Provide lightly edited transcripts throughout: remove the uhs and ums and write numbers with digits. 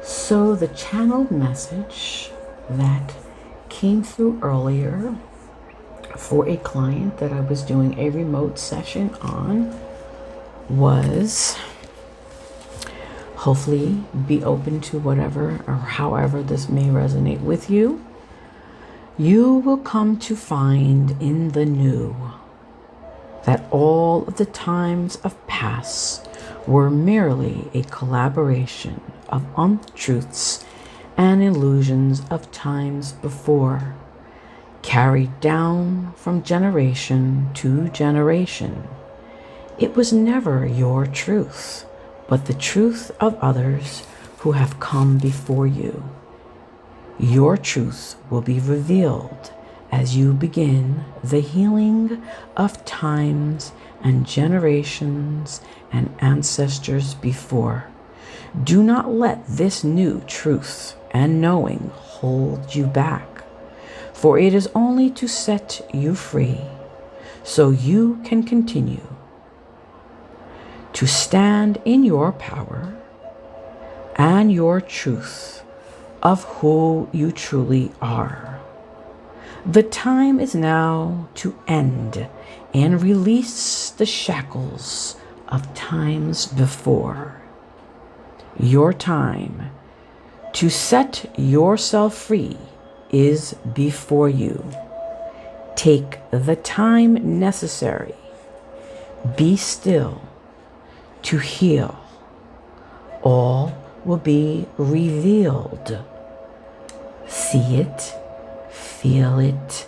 So the channeled message that came through earlier for a client that I was doing a remote session on was, hopefully be open to whatever or however this may resonate with you. You will come to find in the new that all of the times of past were merely a collaboration of untruths and illusions of times before, carried down from generation to generation. It was never your truth, but the truth of others who have come before you. Your truth will be revealed as you begin the healing of times and generations and ancestors before. Do not let this new truth and knowing hold you back, for it is only to set you free so you can continue to stand in your power and your truth of who you truly are. The time is now to end and release the shackles of times before. Your time to set yourself free is before you. Take the time necessary. Be still to heal. All will be revealed. See it, feel it,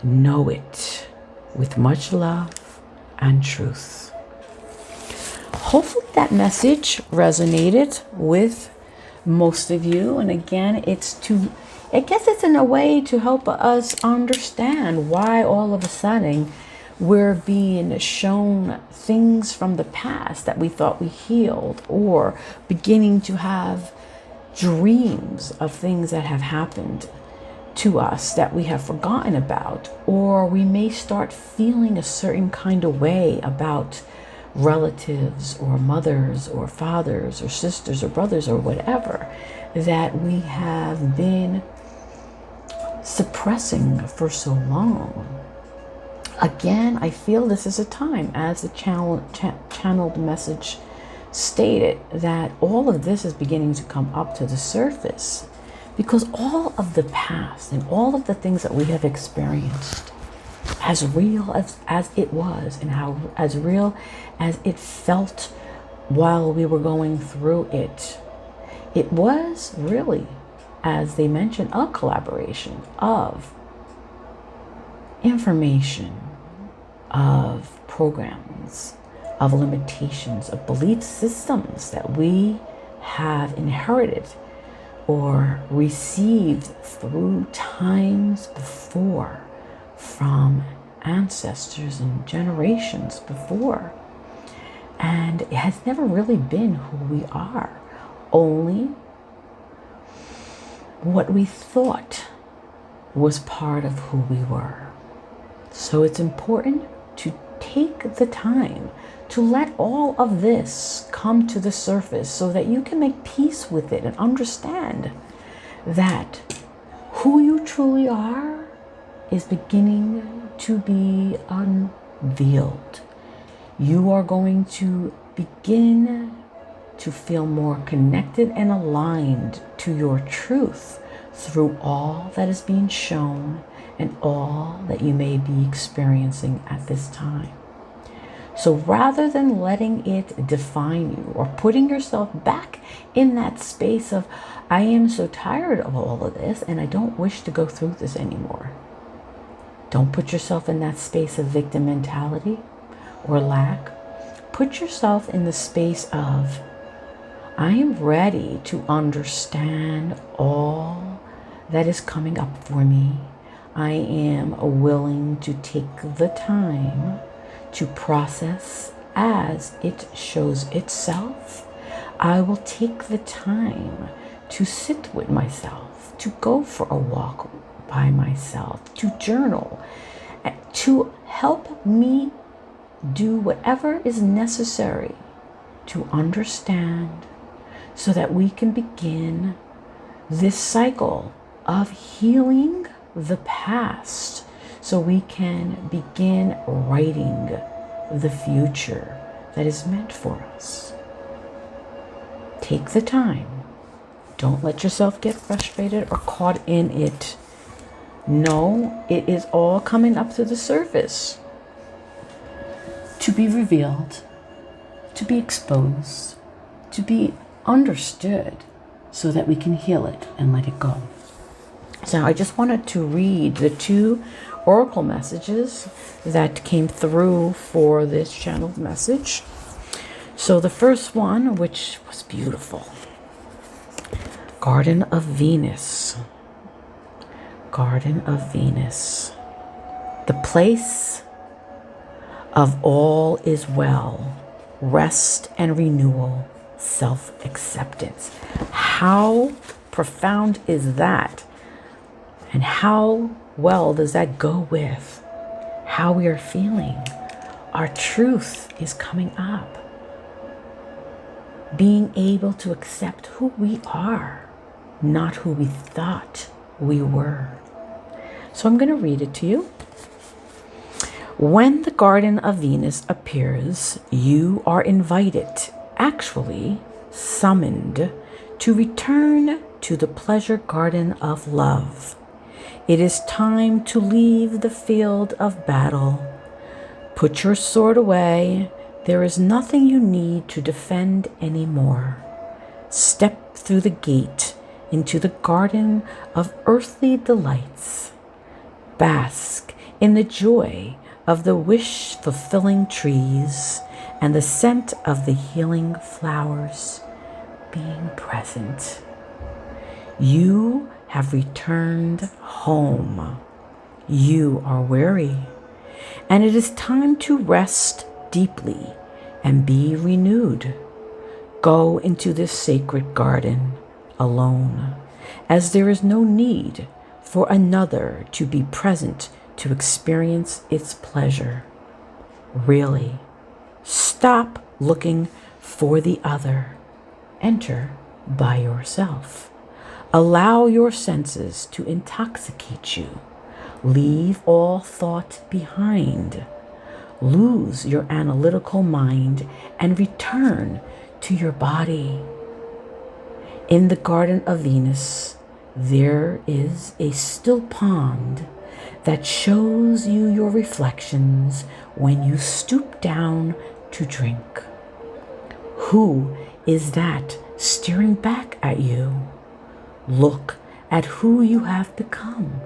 know it with much love and truth. Hopefully that message resonated with most of you. And again, I guess it's in a way to help us understand why all of a sudden we're being shown things from the past that we thought we healed, or beginning to have dreams of things that have happened to us that we have forgotten about, or we may start feeling a certain kind of way about relatives or mothers or fathers or sisters or brothers or whatever that we have been suppressing for so long. Again, I feel this is a time, as the channeled message stated, that all of this is beginning to come up to the surface, because all of the past and all of the things that we have experienced, as real as it was, and how as real as it felt while we were going through it, it was really, as they mentioned, a collaboration of information, of programs, of limitations, of belief systems that we have inherited or received through times before, from ancestors and generations before. And it has never really been who we are, only what we thought was part of who we were. So it's important to take the time to let all of this come to the surface so that you can make peace with it and understand that who you truly are is beginning to be unveiled. You are going to begin to feel more connected and aligned to your truth through all that is being shown and all that you may be experiencing at this time. So rather than letting it define you or putting yourself back in that space of, I am so tired of all of this and I don't wish to go through this anymore. Don't put yourself in that space of victim mentality or lack. Put yourself in the space of, I am ready to understand all that is coming up for me. I am willing to take the time to process as it shows itself. I will take the time to sit with myself, to go for a walk by myself, to journal, to help me do whatever is necessary to understand, so that we can begin this cycle of healing the past so we can begin writing the future that is meant for us. Take the time. Don't let yourself get frustrated or caught in it. No, it is all coming up to the surface to be revealed, to be exposed, to be understood so that we can heal it and let it go. So I just wanted to read the 2 oracle messages that came through for this channeled message. So the first one, which was beautiful, Garden of Venus. Garden of Venus. The place of all is well, rest and renewal, self-acceptance. How profound is that? And how well does that go with how we are feeling? Our truth is coming up. Being able to accept who we are, not who we thought we were. So I'm going to read it to you. When the Garden of Venus appears, you are invited, actually summoned, to return to the pleasure garden of love. It is time to leave the field of battle. Put your sword away. There is nothing you need to defend anymore. Step through the gate into the garden of earthly delights. Bask in the joy of the wish-fulfilling trees and the scent of the healing flowers being present. You have returned home. You are weary, and it is time to rest deeply and be renewed. Go into this sacred garden alone, as there is no need for another to be present to experience its pleasure. Really, stop looking for the other. Enter by yourself. Allow your senses to intoxicate you. Leave all thought behind. Lose your analytical mind and return to your body. In the Garden of Venus, there is a still pond that shows you your reflections when you stoop down to drink. Who is that staring back at you? Look at who you have become.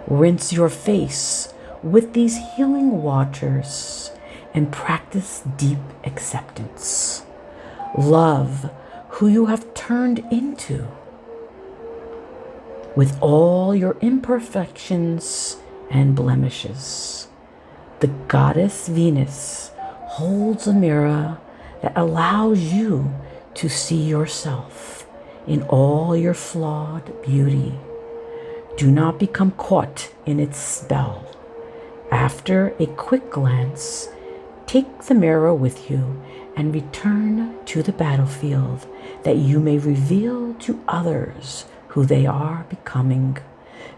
Rinse your face with these healing waters and practice deep acceptance. Love who you have turned into. With all your imperfections and blemishes, the goddess Venus holds a mirror that allows you to see yourself in all your flawed beauty. Do not become caught in its spell. After a quick glance, take the mirror with you and return to the battlefield that you may reveal to others who they are becoming.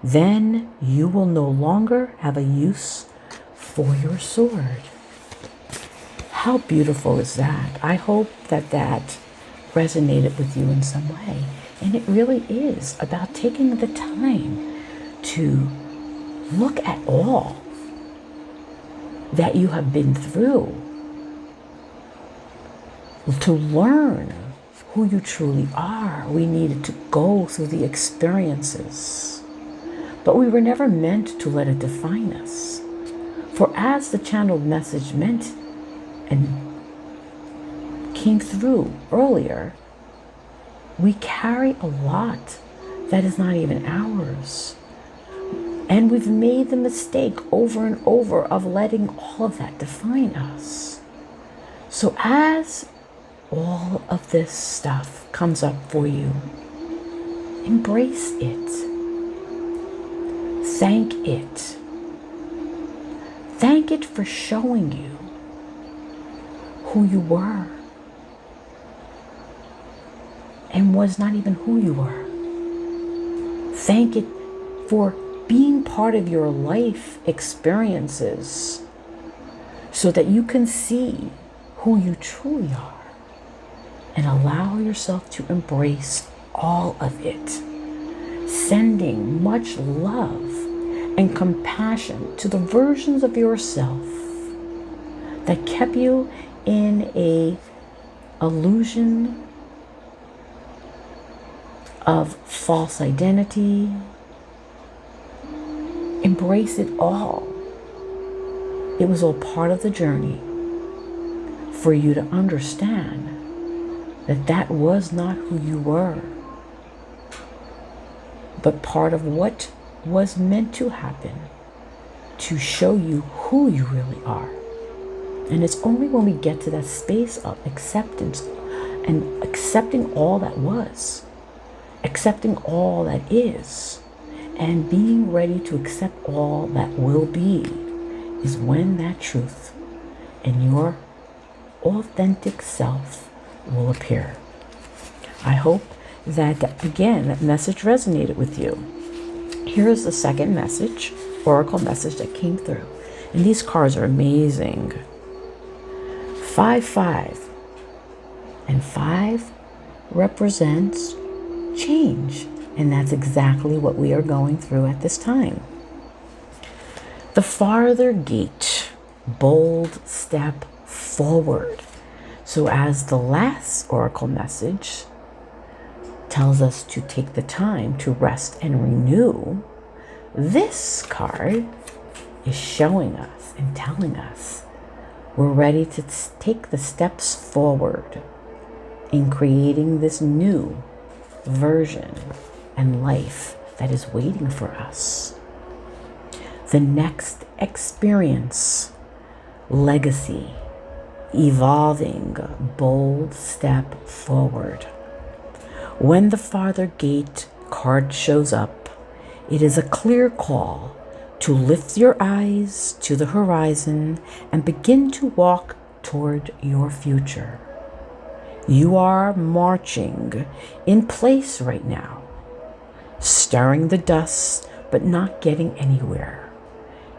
Then you will no longer have a use for your sword. How beautiful is that? I hope that that resonated with you in some way. And it really is about taking the time to look at all that you have been through, to learn who you truly are. We needed to go through the experiences, but we were never meant to let it define us. For as the channeled message meant and came through earlier, we carry a lot that is not even ours. And we've made the mistake over and over of letting all of that define us. So as all of this stuff comes up for you, embrace it. Thank it. Thank it for showing you who you were and was not even who you were. Thank it for being part of your life experiences so that you can see who you truly are and allow yourself to embrace all of it, sending much love and compassion to the versions of yourself that kept you in a illusion of false identity. Embrace it all. It was all part of the journey for you to understand that that was not who you were, but part of what was meant to happen to show you who you really are. And it's only when we get to that space of acceptance and accepting all that was, accepting all that is, and being ready to accept all that will be, is when that truth and your authentic self will appear. I hope that, again, that message resonated with you. Here is the second message, oracle message that came through. And these cards are amazing. 5-5. And 5 represents change. And that's exactly what we are going through at this time. The farther gate, bold step forward. So as the last oracle message tells us to take the time to rest and renew, this card is showing us and telling us we're ready to take the steps forward in creating this new version and life that is waiting for us. The next experience, legacy, evolving, bold step forward. When the farther gate card shows up, it is a clear call to lift your eyes to the horizon and begin to walk toward your future. You are marching in place right now, stirring the dust but not getting anywhere.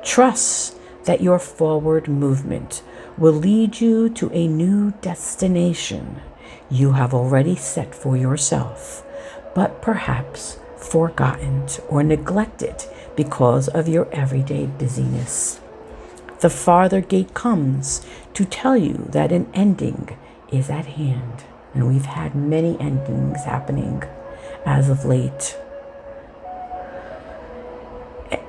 Trust that your forward movement will lead you to a new destination you have already set for yourself, but perhaps forgotten or neglected because of your everyday busyness. The farther gate comes to tell you that an ending is at hand, and we've had many endings happening as of late,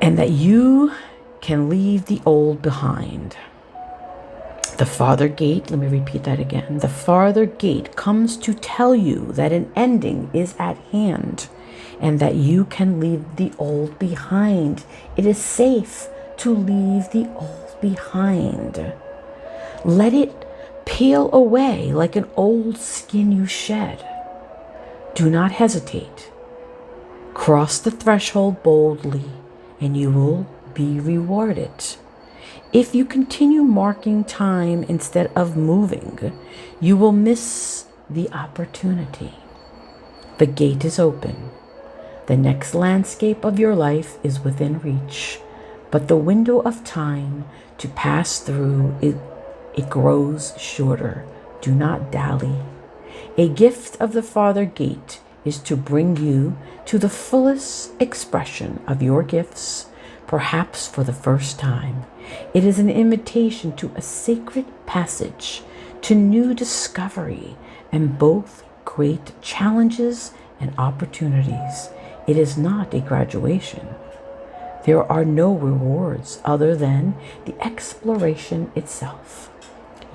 and that you can leave the old behind. The farther gate, let me repeat that again. The farther gate comes to tell you that an ending is at hand and that you can leave the old behind. It is safe to leave the old behind. Let it peel away like an old skin you shed. Do not hesitate. Cross the threshold boldly and you will be rewarded. If you continue marking time instead of moving, you will miss the opportunity. The gate is open. The next landscape of your life is within reach, but the window of time to pass through it grows shorter. Do not dally. A gift of the farther gate is to bring you to the fullest expression of your gifts, perhaps for the first time. It is an invitation to a sacred passage, to new discovery, and both great challenges and opportunities. It is not a graduation. There are no rewards other than the exploration itself.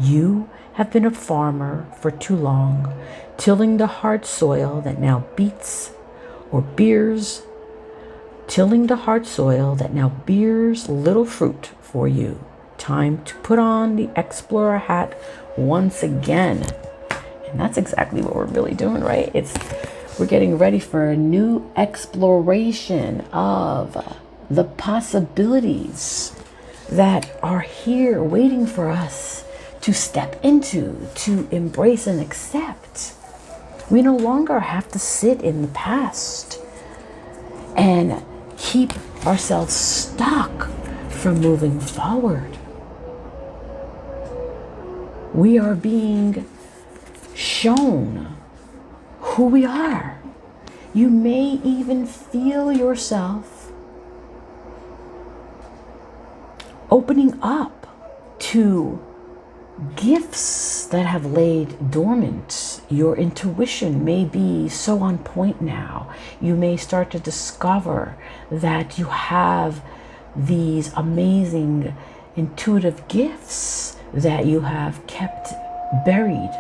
You have been a farmer for too long, tilling the hard soil that now beats or bears, tilling the hard soil that now bears little fruit for you. Time to put on the explorer hat once again. And that's exactly what we're really doing, right? We're getting ready for a new exploration of the possibilities that are here waiting for us to step into, to embrace and accept. We no longer have to sit in the past and keep ourselves stuck from moving forward. We are being shown who we are. You may even feel yourself opening up to gifts that have laid dormant. Your intuition may be so on point now. You may start to discover that you have these amazing intuitive gifts that you have kept buried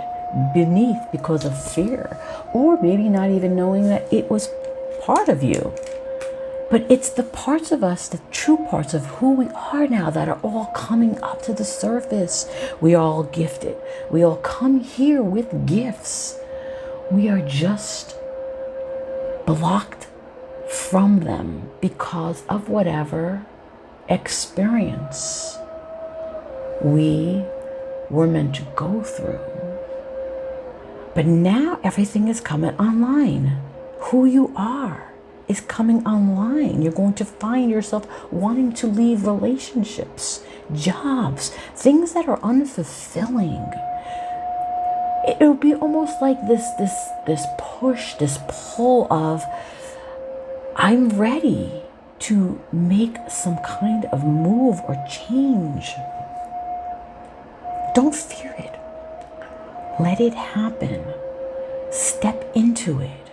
beneath because of fear, or maybe not even knowing that it was part of you. But it's the parts of us, the true parts of who we are now, that are all coming up to the surface. We are all gifted. We all come here with gifts. We are just blocked from them because of whatever experience we were meant to go through. But now everything is coming online. Who you are is coming online. You're going to find yourself wanting to leave relationships, jobs, things that are unfulfilling. It'll be almost like this push, this pull of, I'm ready to make some kind of move or change. Don't fear it. Let it happen. Step into it.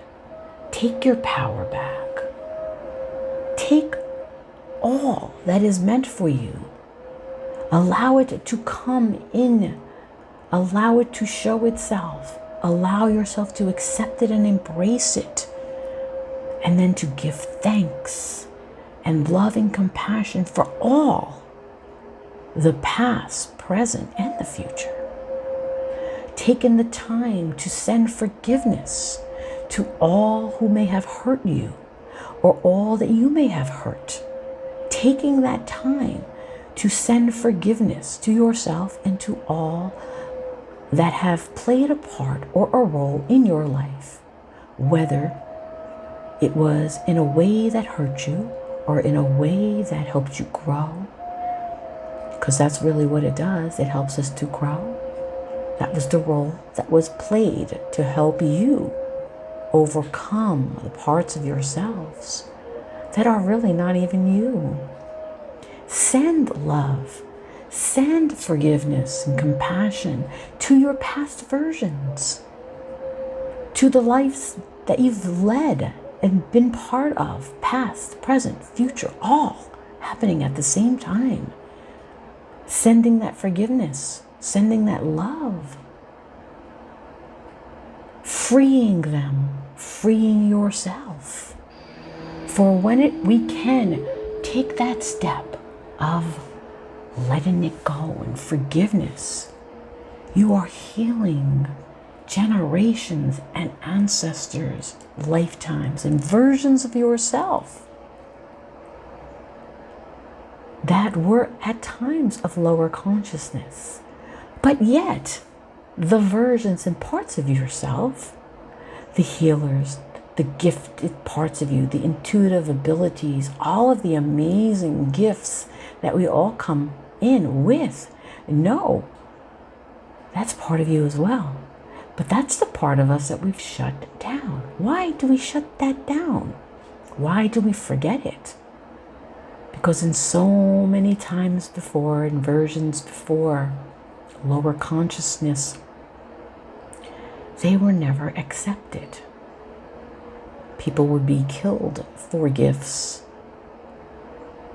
Take your power back. Take all that is meant for you. Allow it to come in. Allow it to show itself. Allow yourself to accept it and embrace it. And then to give thanks and love and compassion for all, the past, present, and the future. Taking the time to send forgiveness to all who may have hurt you, or all that you may have hurt. Taking that time to send forgiveness to yourself and to all that have played a part or a role in your life, whether it was in a way that hurt you or in a way that helped you grow, because that's really what it does. It helps us to grow. That was the role that was played to help you overcome the parts of yourselves that are really not even you. Send love, send forgiveness and compassion to your past versions, to the lives that you've led and been part of, past, present, future, all happening at the same time. Sending that forgiveness, sending that love, freeing them, freeing yourself. For when we can take that step of letting it go and forgiveness, you are healing generations and ancestors, lifetimes, and versions of yourself that were at times of lower consciousness. But yet, the versions and parts of yourself, the healers, the gifted parts of you, the intuitive abilities, all of the amazing gifts that we all come in with, no, that's part of you as well. But that's the part of us that we've shut down. Why do we shut that down? Why do we forget it? Because in so many times before, in versions before, lower consciousness, they were never accepted. People would be killed for gifts.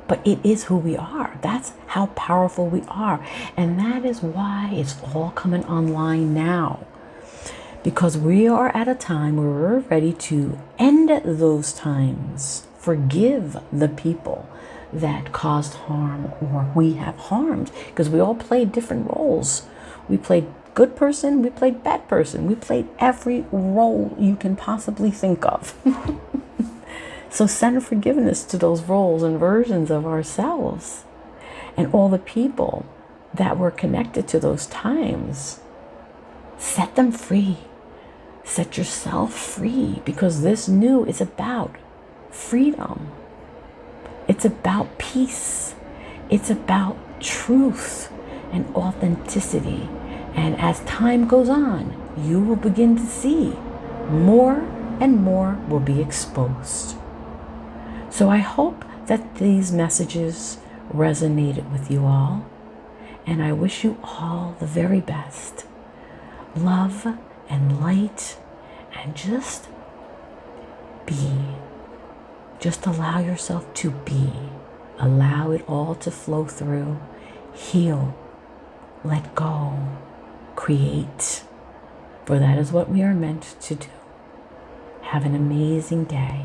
But it is who we are. That's how powerful we are. And that is why it's all coming online now. Because we are at a time where we're ready to end those times. Forgive the people that caused harm or we have harmed. Because we all played different roles. We played good person, we played bad person. We played every role you can possibly think of. So send forgiveness to those roles and versions of ourselves and all the people that were connected to those times. Set them free. Set yourself free, because this new is about freedom. It's about peace. It's about truth and authenticity. And as time goes on, you will begin to see more and more will be exposed. So I hope that these messages resonated with you all. And I wish you all the very best. Love and light, and just be. Just allow yourself to be. Allow it all to flow through. Heal. Let go. Create. For that is what we are meant to do. Have an amazing day.